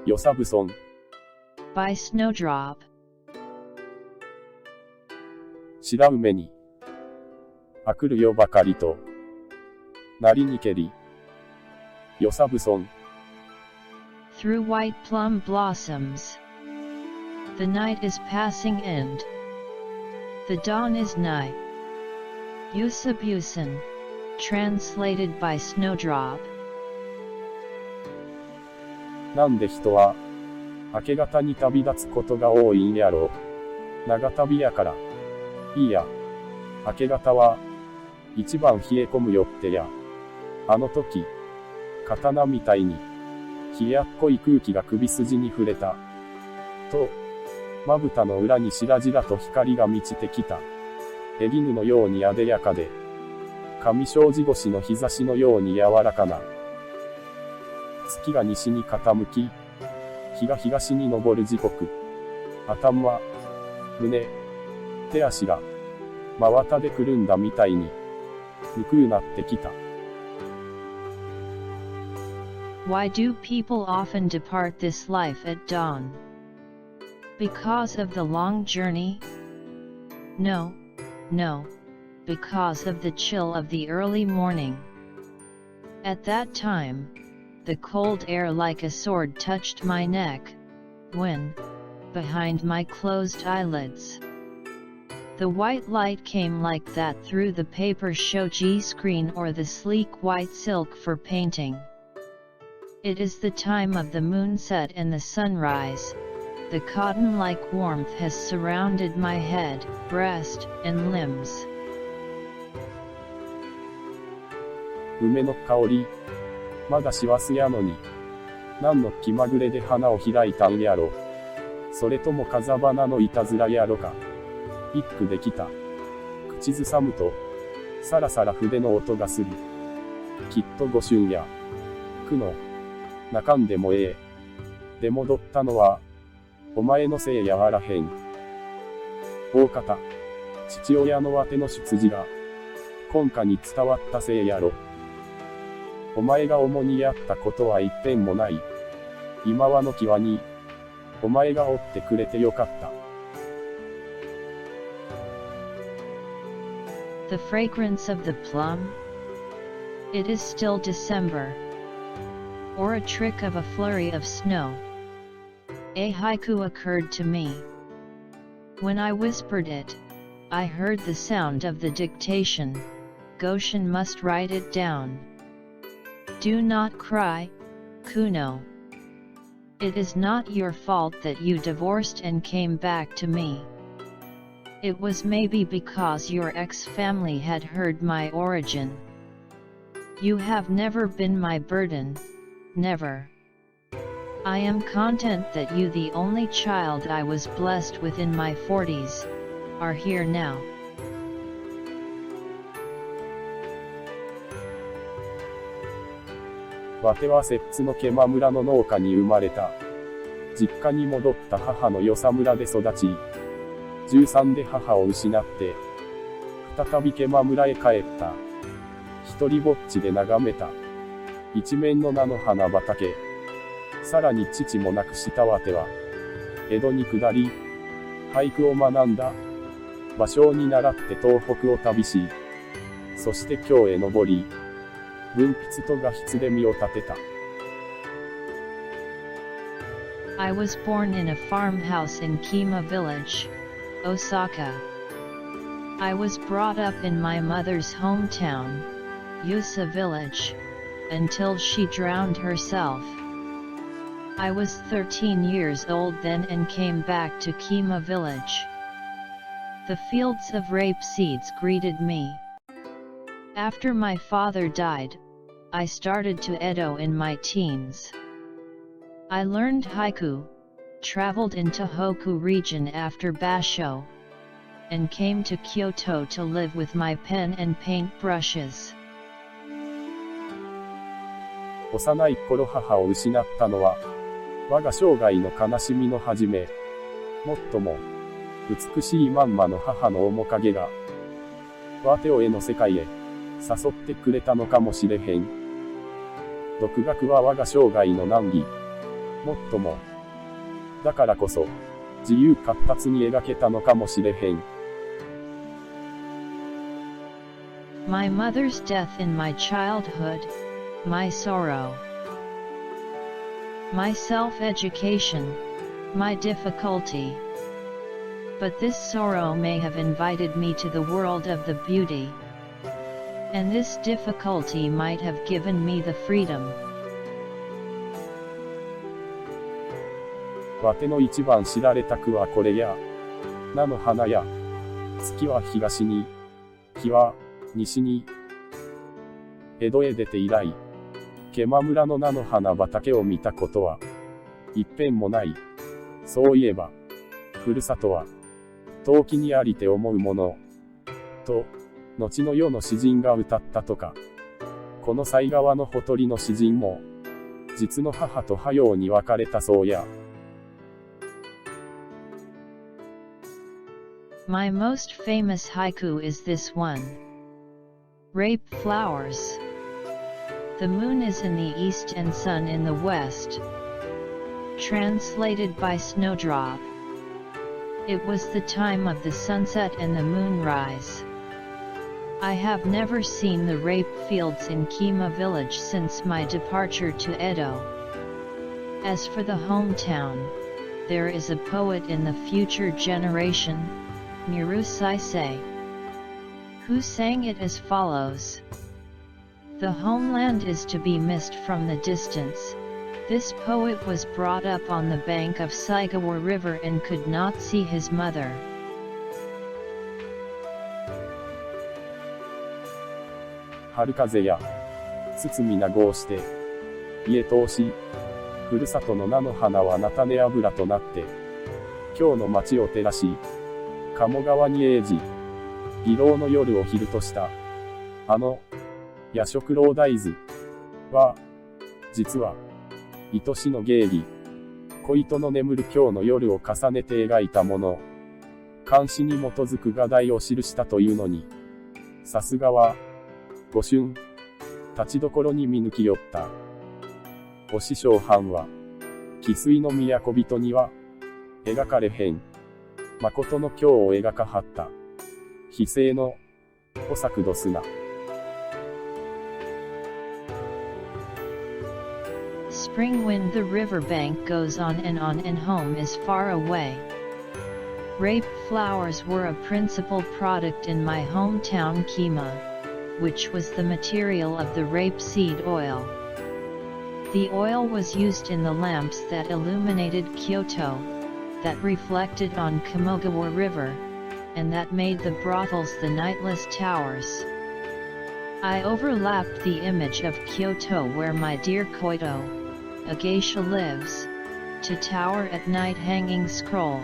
Yosa Buson by snowdrop. しら梅にあくるよばかりとなりにけり。Yosa Buson. Through white plum blossoms, the night is passing and the dawn is nigh. Yosa Buson, translated by snowdrop. なんで人は明け方に旅立つことが多いんやろ。長旅やから。いいや、明け方は一番冷え込むよってや。あの時、刀みたいに冷やっこい空気が首筋に触れた。と、まぶたの裏に白々と光が満ちてきた。絵絹のように艶やかで、紙障子ごしの日差しのように柔らかな。月が西に傾き、日が東に昇る時刻。頭、胸、手足が真綿でくるんだみたいにぬくうなってきた。Why do people often depart this life at dawn? Because of the long journey? No, no, because of the chill of the early morning. At that time, the cold air like a sword touched my neck, when, behind my closed eyelids, the white light came like that through the paper shoji screen or the sleek white silk for painting. It is the time of the moonset and the sunrise. The cotton-like warmth has surrounded my head, breast, and limbs. 梅の香り、まだ師走やのに、なんの気まぐれで花を開いたんやろ。それとも風花のいたずらやろか。一句できた。口ずさむと、さらさら筆の音がする。きっと呉春や。句の、泣かんでもええ。で戻ったのは、お前のせいやあらへん。大方、父親のわての出自が、今夏に伝わったせいやろ。お前が主にやったことは一点もない。今はの際に、お前がおってくれてよかった。The fragrance of the plum? It is still December. Or a trick of a flurry of snow. A haiku occurred to me. When I whispered it, I heard the sound of the dictation. Goshen must write it down. Do not cry, Kuno. It is not your fault that you divorced and came back to me. It was maybe because your ex-family had heard my origin. You have never been my burden, never. I am content that you, the only child I was blessed with in my 40s, are here now. わては摂津の気ま村の農家に生まれた。実家に戻った母の与謝村で育ち、13で母を失って、再び気ま村へ帰った。一人ぼっちで眺めた。一面の菜の花畑。さらに父も亡くしたわては、江戸に下り、俳句を学んだ。芭蕉に倣って東北を旅し、そして京へ登り、文筆と画筆で身を立てた。I was born in a farmhouse in Kima Village, Osaka. I was brought up in my mother's hometown, Yosa Village, until she drowned herself. I was 13 years old then and came back to Kima Village. The fields of rape seeds greeted me. After my father died, I started to Edo in my teens. I learned haiku, traveled into Hoku region after Basho, and came to Kyoto to live with my pen and paint brushes. 幼い頃母を失ったのは、我が生涯の悲しみの始め。もっとも、美しいまんまの母の面影が、わてを絵の世界へ、誘ってくれたのかもしれへん。独学は我が生涯の難儀。もっとも。だからこそ、自由闊達に描けたのかもしれへん。My mother's death in my childhood, my sorrow. My self-education, my difficulty. But this sorrow may have invited me to the world of the beauty. And this difficulty might have given me the freedom. わての一番知られた句はこれや。菜の花や。月は東に。日は西に。江戸へ出て以来、気ま村の菜の花畑を見たことは、一遍もない。そういえば、ふるさとは、遠きにありて思うもの。と、後の世の詩人が歌ったとか。この犀川のほとりの詩人も、実の母と母ように別れたそうや。My most famous haiku is this one. Rape flowers. The moon is in the east and sun in the west. Translated by Snowdrop. It was the time of the sunset and the moonrise. I have never seen the rape fields in Kima village since my departure to Edo. As for the hometown, there is a poet in the future generation, Miru Saisei, who sang it as follows. The homeland is to be missed from the distance. This poet was brought up on the bank of Saigawa River and could not see his mother. 春風や、包みなごをして、家通し、ふるさとの菜の花は菜種油となって、今日の街を照らし、鴨川に永時、義郎の夜を昼とした、あの、夜食老大豆は、実は、愛しの芸儀、小糸の眠る今日の夜を重ねて描いたもの、漢詩に基づく画題を記したというのに、さすがは、ご春、立ちどころに見抜きよった。お師匠藩は、生粋の都人には、描かれへん。誠の今日を描かはった。非正の、お作どすな。Spring wind the riverbank goes on and home is far away. Rape flowers were a principal product in my hometown Kima, which was the material of the rapeseed oil. The oil was used in the lamps that illuminated Kyoto, that reflected on Kamogawa River, and that made the brothels the nightless towers. I overlapped the image of Kyoto where my dear Koito, a geisha lives, to tower at night hanging scroll.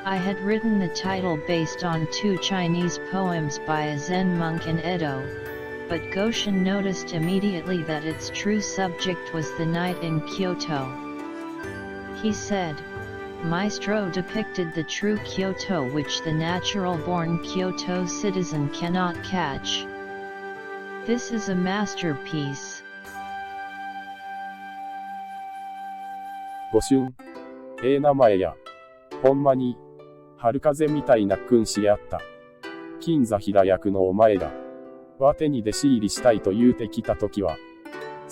I had written the title based on 2 Chinese poems by a Zen monk in Edo, but Goshen noticed immediately that its true subject was the night in Kyoto. He said, Maestro depicted the true Kyoto which the natural-born Kyoto citizen cannot catch. This is a masterpiece. ご春、名前や、ほんまに、春風みたいな君子やった。金座平役のお前が、わてに弟子入りしたいと言うてきたときは、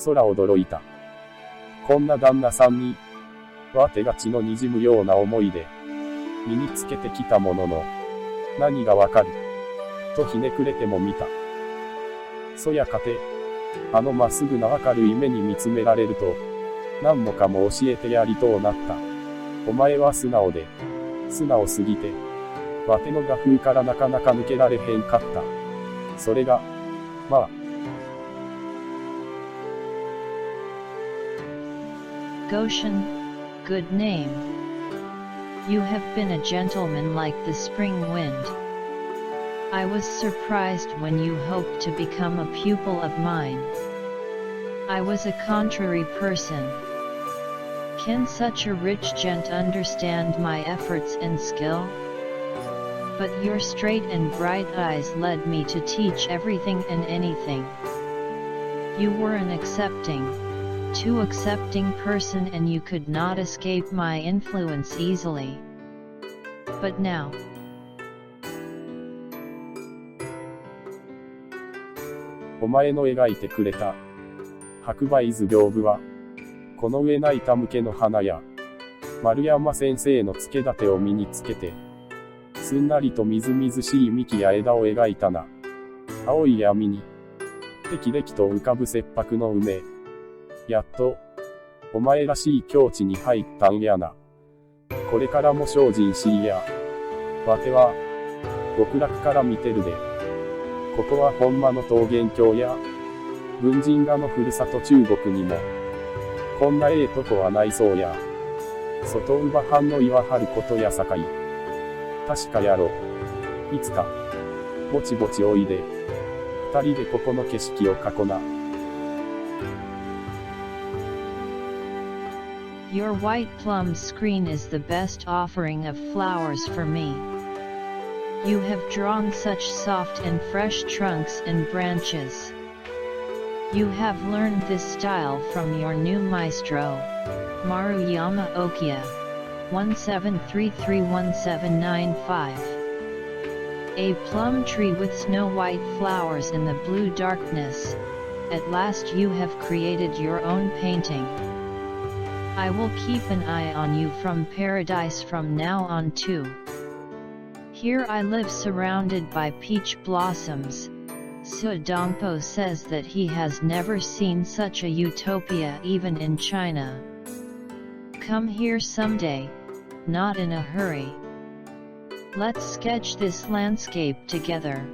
空驚いた。こんな旦那さんに、わてが血の滲むような思いで、身につけてきたものの、何がわかる、とひねくれても見た。そやかて、あのまっすぐな明るい目に見つめられると、何もかも教えてやりとうなった。お前は素直で、素直すぎて、わての画風からなかなか抜けられへんかった。それが、まあ。Goshen, good name. You have been a gentleman like the spring wind. I was surprised when you hoped to become a pupil of mine. I was a contrary person. Can such a rich gent understand my efforts and skill? But your straight and bright eyes led me to teach everything and anything. You were an accepting, too accepting person and you could not escape my influence easily. But now, お前の描いてくれた白梅図屏風は、この上ないたむけの花や、丸山先生の付け立てを身につけて、すんなりとみずみずしい幹や枝を描いたな。青い闇に、てきれきと浮かぶ切迫の梅。やっと、お前らしい境地に入ったんやな。これからも精進しいや。わては、極楽から見てるで。ここはほんまの桃源郷や。文人らのふるさと中国にも、こんなええとこはないそうや。外乳母藩の岩張ることやさかい。確かやろ。いつか、ぼちぼちおいで。二人でここの景色を囲な。Your white plum screen is the best offering of flowers for me. You have drawn such soft and fresh trunks and branches. You have learned this style from your new maestro, Maruyama Okia, 17331795. A plum tree with snow white flowers in the blue darkness. At last you have created your own painting. I will keep an eye on you from paradise from now on too. Here I live surrounded by peach blossoms. Su Dongpo says that he has never seen such a utopia even in China. Come here someday, not in a hurry. Let's sketch this landscape together.